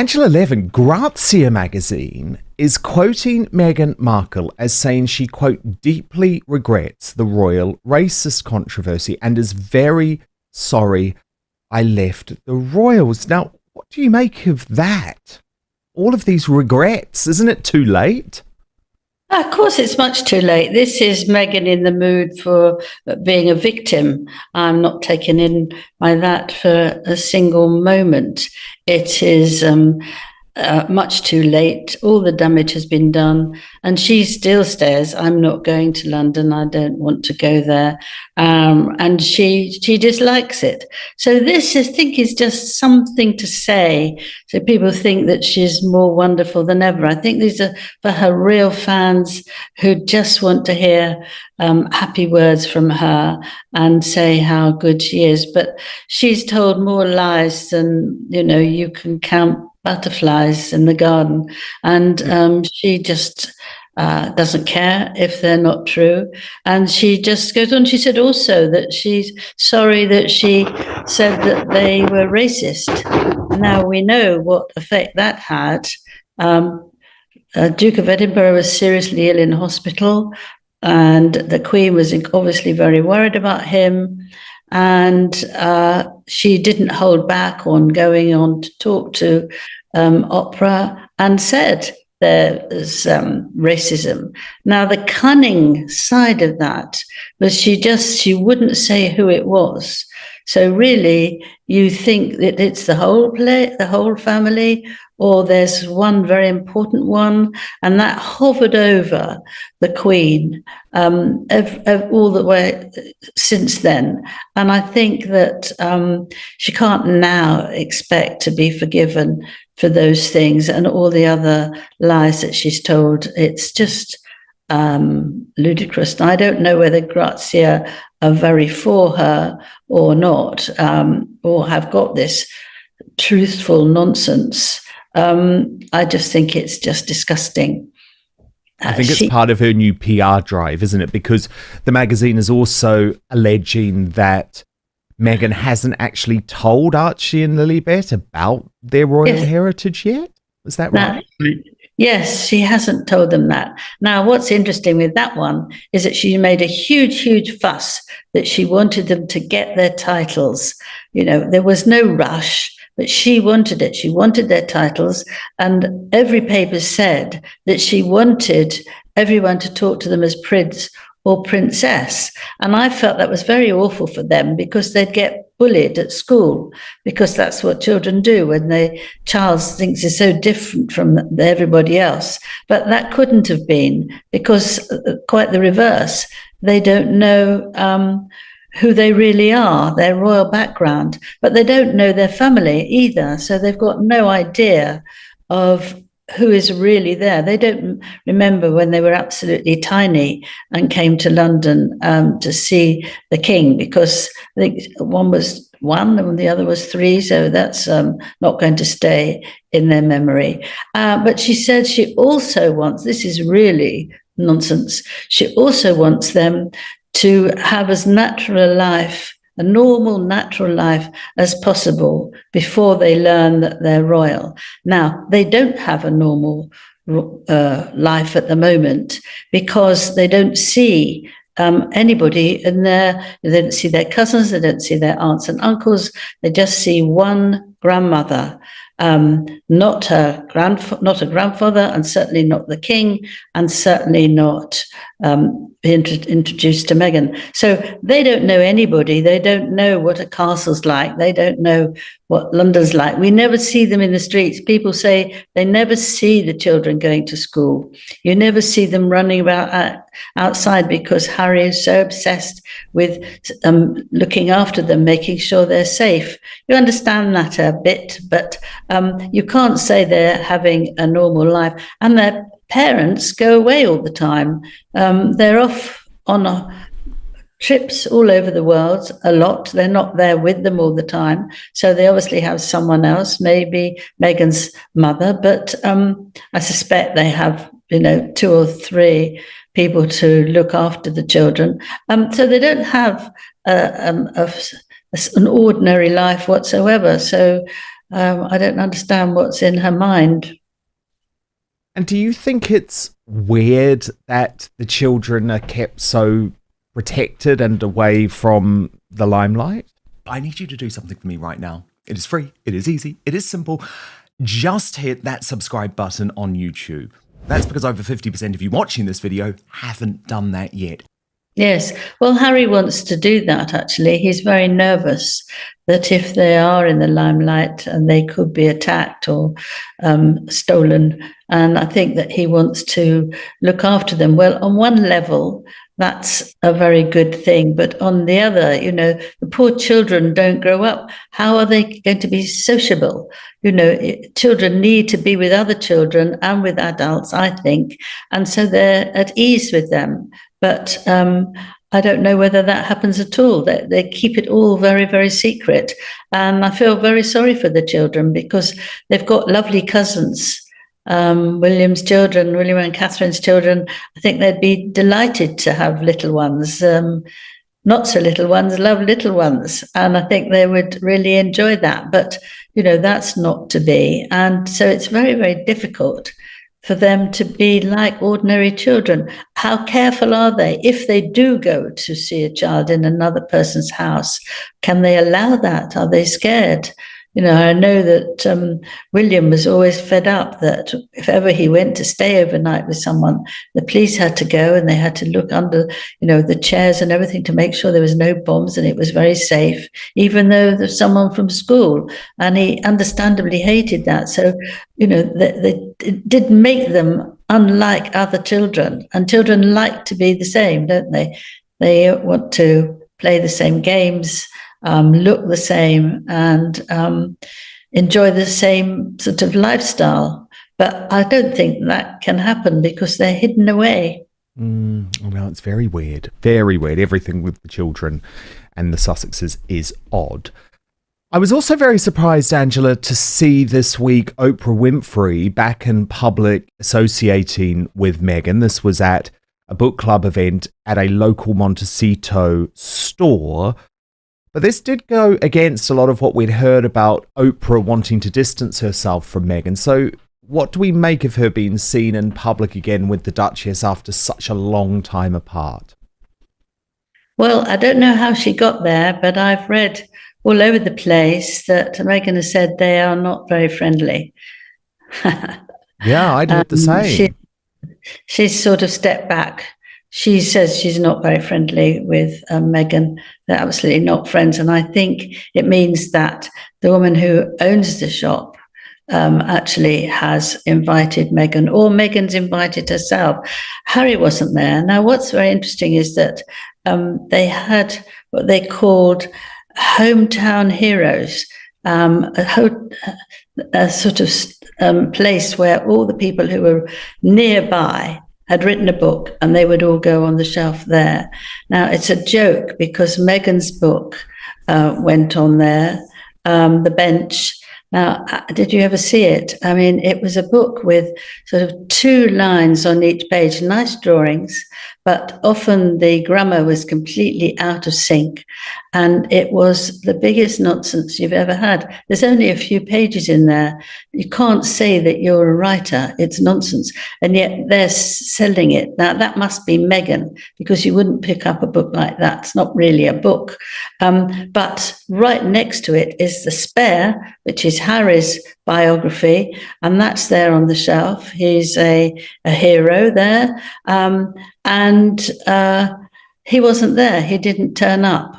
Angela Levin, Grazia magazine, is quoting Meghan Markle as saying she, quote, deeply regrets the royal racist controversy and is very sorry I left the royals. Now, what do you make of that? All of these regrets, isn't it too late? Of course, it's much too late. This is Meghan in the mood for being a victim. I'm not taken in by that for a single moment. It is much too late. All the damage has been done. And she still says, I'm not going to London. I don't want to go there. And she dislikes it. So this, I think, is just something to say. So people think that she's more wonderful than ever. I think these are for her real fans who just want to hear happy words from her and say how good she is. But she's told more lies than, you can count butterflies in the garden, and she just doesn't care if they're not true. And she just goes on. She said also that she's sorry that she said that they were racist. Now we know what effect that had. Duke of Edinburgh was seriously ill in hospital, and the Queen was obviously very worried about him. And she didn't hold back on going on to talk to Oprah and said there is racism. Now, the cunning side of that was she wouldn't say who it was. So really, you think that it's the whole family, or there's one very important one, and that hovered over the Queen all the way since then. And I think that she can't now expect to be forgiven for those things and all the other lies that she's told. It's just ludicrous. I don't know whether Grazia are very for her or not, or have got this truthful nonsense. I just think it's just disgusting. I think it's part of her new PR drive, isn't it? Because the magazine is also alleging that Meghan hasn't actually told Archie and Lilibet about their royal heritage yet. Is that right? Yes, she hasn't told them that. Now, what's interesting with that one is that she made a huge, huge fuss that she wanted them to get their titles. There was no rush. But she wanted it. She wanted their titles. And every paper said that she wanted everyone to talk to them as prince or princess. And I felt that was very awful for them, because they'd get bullied at school, because that's what children do when Charles thinks he's so different from everybody else. But that couldn't have been, because quite the reverse. They don't know who they really are, their royal background, but they don't know their family either. So they've got no idea of who is really there. They don't remember when they were absolutely tiny and came to London to see the king, because I think one was 1 and the other was 3. So that's not going to stay in their memory. But she said she also wants, this is really nonsense, she also wants them to have as natural a life, a normal, natural life as possible before they learn that they're royal. Now, they don't have a normal life at the moment, because they don't see anybody in they don't see their cousins, they don't see their aunts and uncles, they just see one grandmother. Not a grandfather, and certainly not the king, and certainly not introduced to Meghan. So they don't know anybody. They don't know what a castle's like. They don't know what London's like. We never see them in the streets. People say they never see the children going to school. You never see them running about outside, because Harry is so obsessed with looking after them, making sure they're safe. You understand that a bit, but you can't say they're having a normal life. And their parents go away all the time. They're off on trips all over the world a lot. They're not there with them all the time. So they obviously have someone else, maybe Meghan's mother, but I suspect they have, 2 or 3 people to look after the children. So they don't have an ordinary life whatsoever. So I don't understand what's in her mind. And do you think it's weird that the children are kept so protected and away from the limelight? I need you to do something for me right now. It is free. It is easy. It is simple. Just hit that subscribe button on YouTube. That's because over 50% of you watching this video haven't done that yet. Yes. Well, Harry wants to do that, actually. He's very nervous that if they are in the limelight and they could be attacked or stolen. And I think that he wants to look after them. Well, on one level, that's a very good thing. But on the other, the poor children don't grow up. How are they going to be sociable? Children need to be with other children and with adults, I think. And so they're at ease with them. But I don't know whether that happens at all. They keep it all very, very secret. And I feel very sorry for the children because they've got lovely cousins. William and Catherine's children, I think they'd be delighted to have little ones. Not so little ones love little ones. And I think they would really enjoy that. But, that's not to be. And so it's very, very difficult for them to be like ordinary children. How careful are they? If they do go to see a child in another person's house, can they allow that? Are they scared? I know that William was always fed up that if ever he went to stay overnight with someone, the police had to go and they had to look under, the chairs and everything to make sure there was no bombs and it was very safe, even though there's someone from school. And he understandably hated that. So, it did make them unlike other children. And children like to be the same, don't they? They want to play the same games, look the same, and enjoy the same sort of lifestyle. But I don't think that can happen because they're hidden away. Well, it's very weird. Very weird. Everything with the children and the Sussexes is odd. I was also very surprised, Angela, to see this week Oprah Winfrey back in public associating with Meghan. This was at a book club event at a local Montecito store. But this did go against a lot of what we'd heard about Oprah wanting to distance herself from Meghan. So what do we make of her being seen in public again with the Duchess after such a long time apart? Well, I don't know how she got there, but I've read all over the place that Meghan has said they are not very friendly. Yeah, I'd heard the same. She's sort of stepped back. She says she's not very friendly with Meghan. They're absolutely not friends. And I think it means that the woman who owns the shop actually has invited Meghan, or Meghan's invited herself. Harry wasn't there. Now, what's very interesting is that they had what they called hometown heroes, a sort of place where all the people who were nearby had written a book and they would all go on the shelf there. Now, it's a joke because Meghan's book went on there, The Bench. Now, did you ever see it? I mean, it was a book with sort of 2 lines on each page, nice drawings, but often the grammar was completely out of sync. And it was the biggest nonsense you've ever had. There's only a few pages in there. You can't say that you're a writer. It's nonsense. And yet they're selling it. Now, that must be Meghan, because you wouldn't pick up a book like that. It's not really a book. But right next to it is The Spare, which is Harry's biography, and that's there on the shelf. He's a hero there. And he wasn't there. He didn't turn up.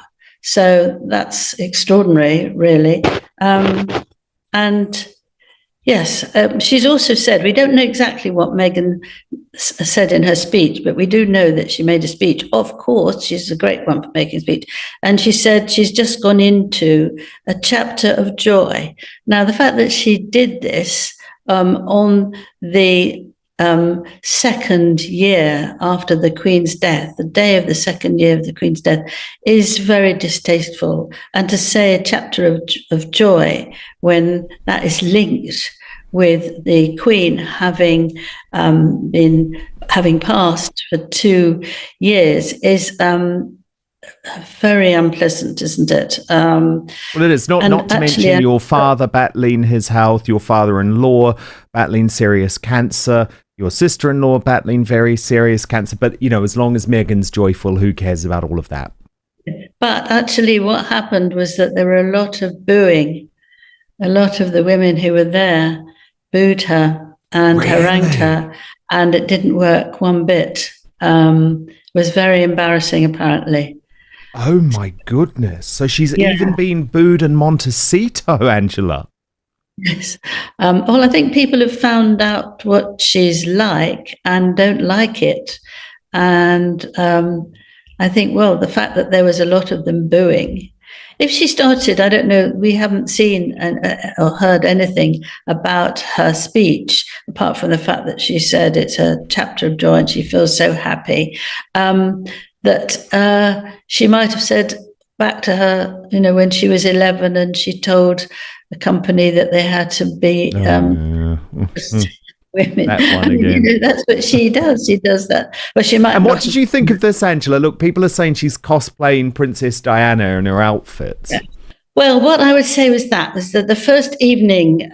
So that's extraordinary, really. And yes, she's also said, we don't know exactly what Meghan said in her speech, but we do know that she made a speech. Of course, she's a great one for making a speech. And she said she's just gone into a chapter of joy. Now, the fact that she did this on the second year after the Queen's death, the day of the second year of the Queen's death, is very distasteful. And to say a chapter of joy when that is linked with the Queen having passed for 2 years is very unpleasant, isn't it? Well, it is. Not to mention your father battling his health, your father-in-law battling serious cancer, your sister-in-law battling very serious cancer. But, as long as Meghan's joyful, who cares about all of that? But actually what happened was that there were a lot of booing. A lot of the women who were there booed her and harangued her, and it didn't work one bit. It was very embarrassing, apparently. Oh, my goodness. So she's even been booed in Montecito, Angela. Yes. Well, I think people have found out what she's like and don't like it. And I think, well, the fact that there was a lot of them booing, if she started, I don't know, we haven't seen or heard anything about her speech, apart from the fact that she said it's a chapter of joy and she feels so happy, that she might have said back to her, when she was 11 and she told the company that they had to be women. That one again. That's what she does. She does that. Well, she might. And what did you think of this, Angela? Look, people are saying she's cosplaying Princess Diana in her outfits. Yeah. Well, what I would say was that the first evening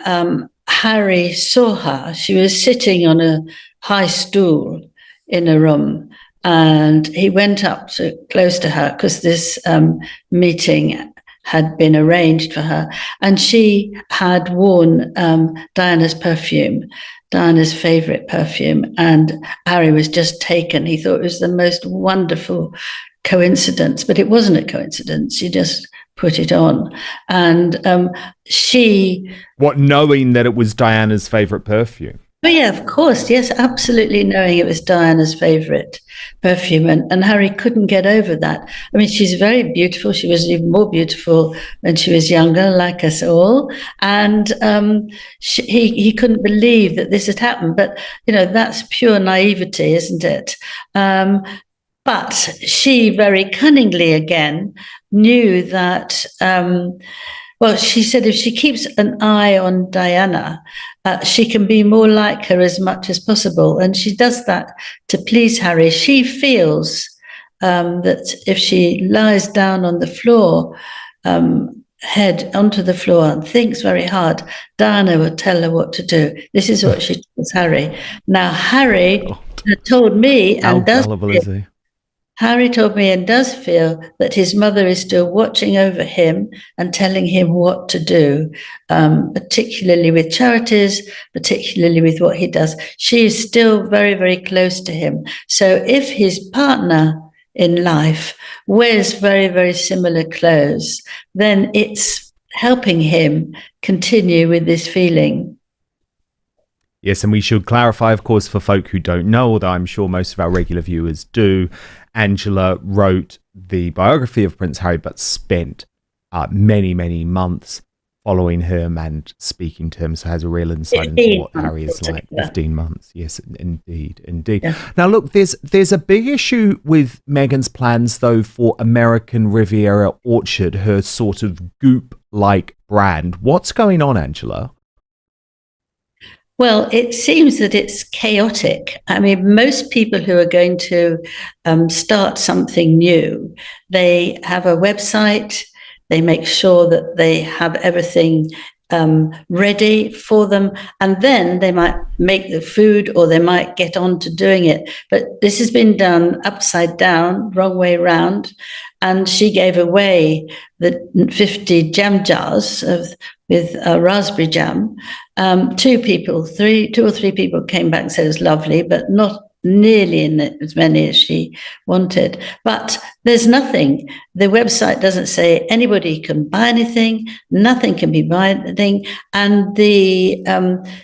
Harry saw her, she was sitting on a high stool in a room, and he went up close to her because this meeting had been arranged for her, and she had worn Diana's perfume, Diana's favourite perfume, and Harry was just taken. He thought it was the most wonderful coincidence, but it wasn't a coincidence. She just put it on, and knowing that it was Diana's favourite perfume? But yeah, of course, yes, absolutely, knowing it was Diana's favourite perfume, and Harry couldn't get over that. I mean, she's very beautiful. She was even more beautiful when she was younger, like us all, and he couldn't believe that this had happened. But that's pure naivety, isn't it? But she very cunningly again knew that. Well, she said if she keeps an eye on Diana, she can be more like her as much as possible. And she does that to please Harry. She feels that if she lies down on the floor, head onto the floor and thinks very hard, Diana will tell her what to do. This is what she tells Harry. Now, Harry told me and does. Harry told me and does feel that his mother is still watching over him and telling him what to do, particularly with charities, particularly with what he does. She is still very, very close to him. So if his partner in life wears very, very similar clothes, then it's helping him continue with this feeling. Yes, and we should clarify, of course, for folk who don't know, although I'm sure most of our regular viewers do, Angela wrote the biography of Prince Harry, but spent many, many months following him and speaking to him, so has a real insight into what Harry is like. 15 months, yes, indeed. Yeah. Now, look, there's a big issue with Meghan's plans, though, for American Riviera Orchard, her sort of goop-like brand. What's going on, Angela? Well, it seems that it's chaotic. I mean, most people who are going to start something new, they have a website, they make sure that they have everything ready for them, and then they might make the food or they might get on to doing it. But this has been done upside down, wrong way round, and she gave away the 50 jam jars with raspberry jam. Two or three people came back and said it was lovely, but not nearly in as many as she wanted. But there's nothing. The website doesn't say anybody can buy anything, nothing can be bought anything, and the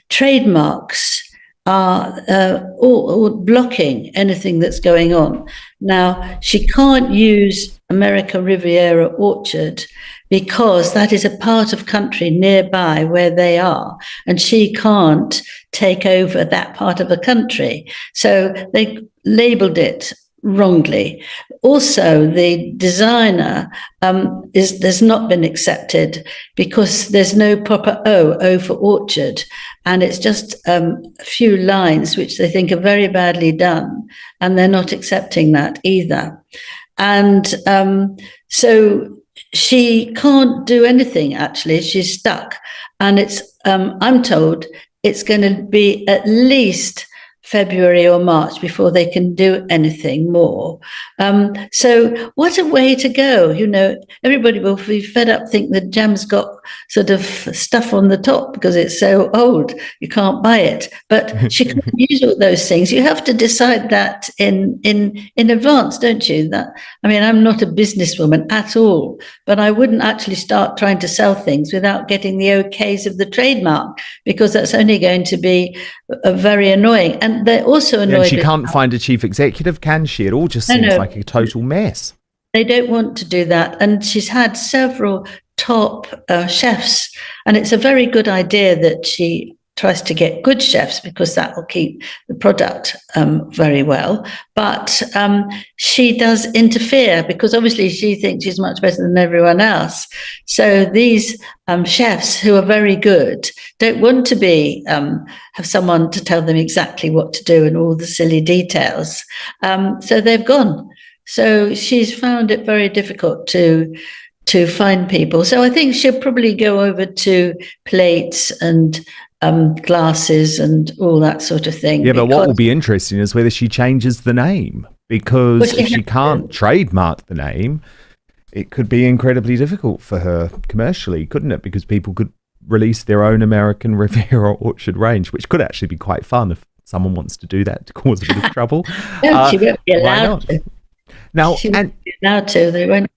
trademarks are all blocking anything that's going on. Now, she can't use America Riviera Orchard because that is a part of country nearby where they are, and she can't take over that part of the country. So they labeled it wrongly. Also, the designer has not been accepted because there's no proper O for orchard, and it's just a few lines which they think are very badly done, and they're not accepting that either. And so she can't do anything, actually. She's stuck. And I'm told it's going to be at least February or March before they can do anything more. So what a way to go. Everybody will be fed up, think the jam's got sort of stuff on the top because it's so old, you can't buy it. But she can't use all those things. You have to decide that in advance, don't you? I'm not a businesswoman at all, but I wouldn't actually start trying to sell things without getting the okays of the trademark, because that's only going to be very annoying. And they're also annoyed. And she can't find a chief executive, can she? It all just seems like a total mess. They don't want to do that. And she's had several top chefs. And it's a very good idea that she tries to get good chefs, because that will keep the product very well. But she does interfere, because obviously she thinks she's much better than everyone else. So these chefs who are very good don't want to have someone to tell them exactly what to do and all the silly details. So they've gone. So she's found it very difficult to find people. So I think she'll probably go over to plates and glasses and all that sort of thing. Yeah, but what will be interesting is whether she changes the name, because if she can't trademark the name, it could be incredibly difficult for her commercially, couldn't it? Because people could release their own American Riviera Orchard range, which could actually be quite fun if someone wants to do that to cause a bit of trouble. No, she won't be allowed to. Now, she won't be allowed to. They won't.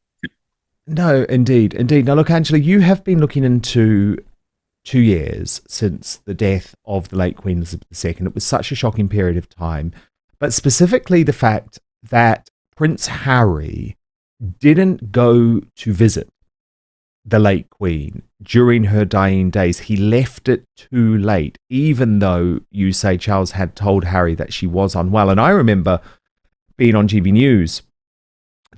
No, indeed. Now, look, Angela, you have been looking into 2 years since the death of the late Queen Elizabeth II. It was such a shocking period of time, but specifically the fact that Prince Harry didn't go to visit the late Queen during her dying days. He left it too late, even though you say Charles had told Harry that she was unwell. And I remember being on GB News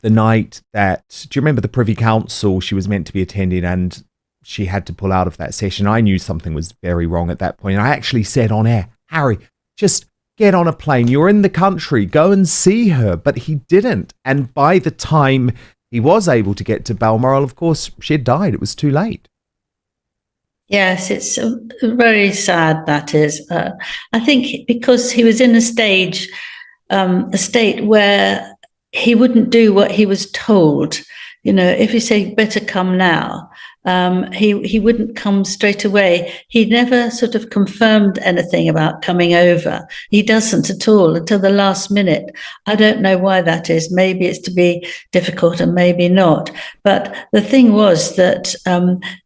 the night that, do you remember the Privy Council she was meant to be attending, and she had to pull out of that session? I knew something was very wrong at that point. And I actually said on air, Harry, just get on a plane. You're in the country. Go and see her. But he didn't. And by the time he was able to get to Balmoral, of course, she had died. It was too late. Yes, it's very sad, that is. I think because he was in a state where he wouldn't do what he was told. If you say, better come now, he wouldn't come straight away. He never sort of confirmed anything about coming over. He doesn't at all until the last minute. I don't know why that is. Maybe it's to be difficult and maybe not. But the thing was that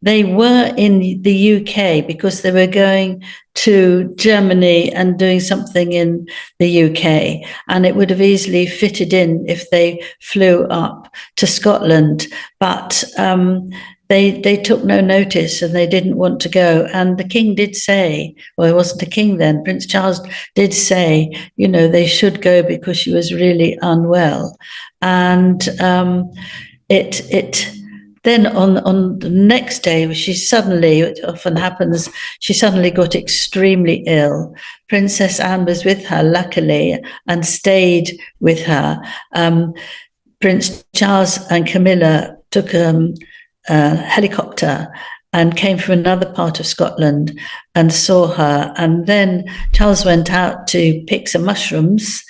they were in the UK because they were going to Germany and doing something in the UK, and it would have easily fitted in if they flew up to Scotland, but they took no notice and they didn't want to go. And the king did say, well, he wasn't a king then, Prince Charles did say, they should go because she was really unwell. And then on the next day, it often happens, she suddenly got extremely ill. Princess Anne was with her, luckily, and stayed with her. Prince Charles and Camilla took a helicopter and came from another part of Scotland and saw her. And then Charles went out to pick some mushrooms.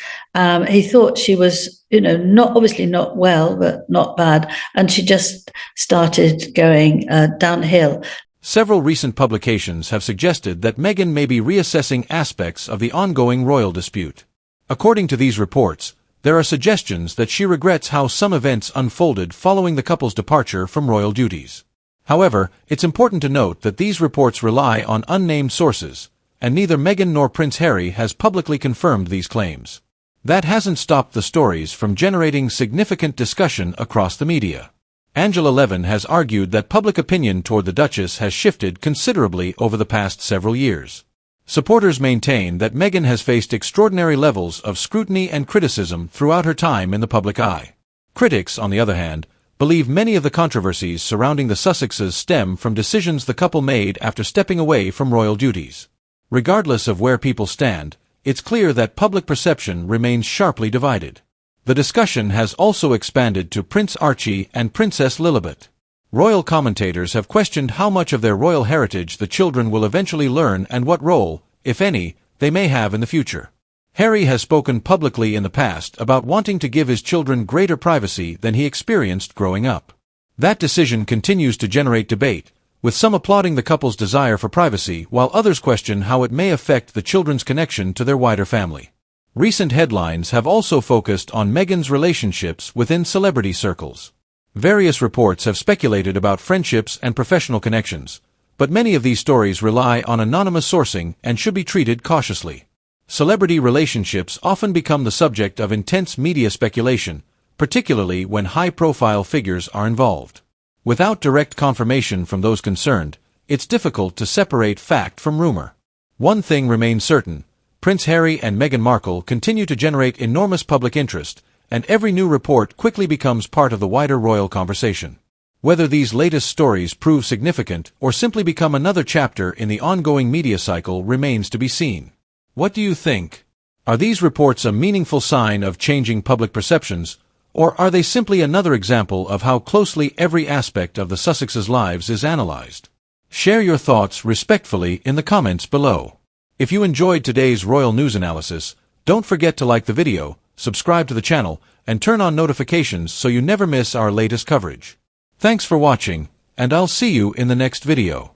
He thought she was, obviously not well, but not bad. And she just started going downhill. Several recent publications have suggested that Meghan may be reassessing aspects of the ongoing royal dispute. According to these reports, there are suggestions that she regrets how some events unfolded following the couple's departure from royal duties. However, it's important to note that these reports rely on unnamed sources, and neither Meghan nor Prince Harry has publicly confirmed these claims. That hasn't stopped the stories from generating significant discussion across the media. Angela Levin has argued that public opinion toward the Duchess has shifted considerably over the past several years. Supporters maintain that Meghan has faced extraordinary levels of scrutiny and criticism throughout her time in the public eye. Critics, on the other hand, believe many of the controversies surrounding the Sussexes stem from decisions the couple made after stepping away from royal duties. Regardless of where people stand, it's clear that public perception remains sharply divided. The discussion has also expanded to Prince Archie and Princess Lilibet. Royal commentators have questioned how much of their royal heritage the children will eventually learn and what role, if any, they may have in the future. Harry has spoken publicly in the past about wanting to give his children greater privacy than he experienced growing up. That decision continues to generate debate, with some applauding the couple's desire for privacy while others question how it may affect the children's connection to their wider family. Recent headlines have also focused on Meghan's relationships within celebrity circles. Various reports have speculated about friendships and professional connections, but many of these stories rely on anonymous sourcing and should be treated cautiously. Celebrity relationships often become the subject of intense media speculation, particularly when high-profile figures are involved. Without direct confirmation from those concerned, it's difficult to separate fact from rumor. One thing remains certain: Prince Harry and Meghan Markle continue to generate enormous public interest, and every new report quickly becomes part of the wider royal conversation. Whether these latest stories prove significant or simply become another chapter in the ongoing media cycle remains to be seen. What do you think? Are these reports a meaningful sign of changing public perceptions, or are they simply another example of how closely every aspect of the Sussexes' lives is analyzed? Share your thoughts respectfully in the comments below. If you enjoyed today's royal news analysis, don't forget to like the video, subscribe to the channel, and turn on notifications so you never miss our latest coverage. Thanks for watching, and I'll see you in the next video.